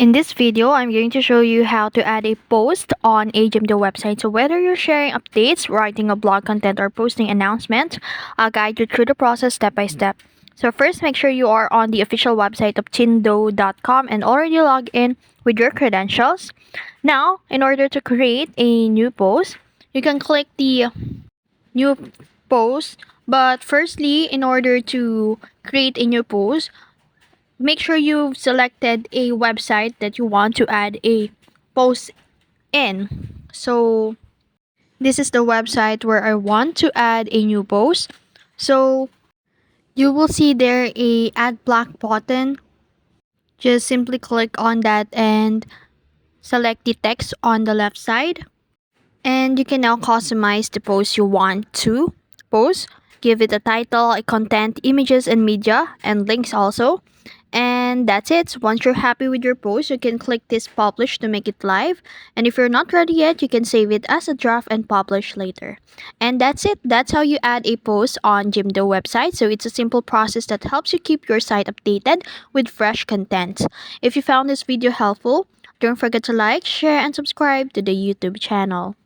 In this video, I'm going to show you how to add a post on a Jimdo website. So whether you're sharing updates, writing a blog content, or posting announcement, I'll guide you through the process step by step. So first, make sure you are on the official website of Jimdo.com and already log in with your credentials. Now, in order to create a new post, you can click the new post. But firstly, in order to create a new post, make sure you've selected a website that you want to add a post in. So this is the website where I want to add a new post. So you will see there a add block button. Just simply click on that and select the text on the left side. And you can now customize the post you want to post. Give it a title, a content, images and media, and links also. And that's it. Once you're happy with your post, you can click this publish to make it live. And if you're not ready yet, you can save it as a draft and publish later. And that's it. That's how you add a post on Jimdo website. So it's a simple process that helps you keep your site updated with fresh content. If you found this video helpful, don't forget to like, share, and subscribe to the YouTube channel.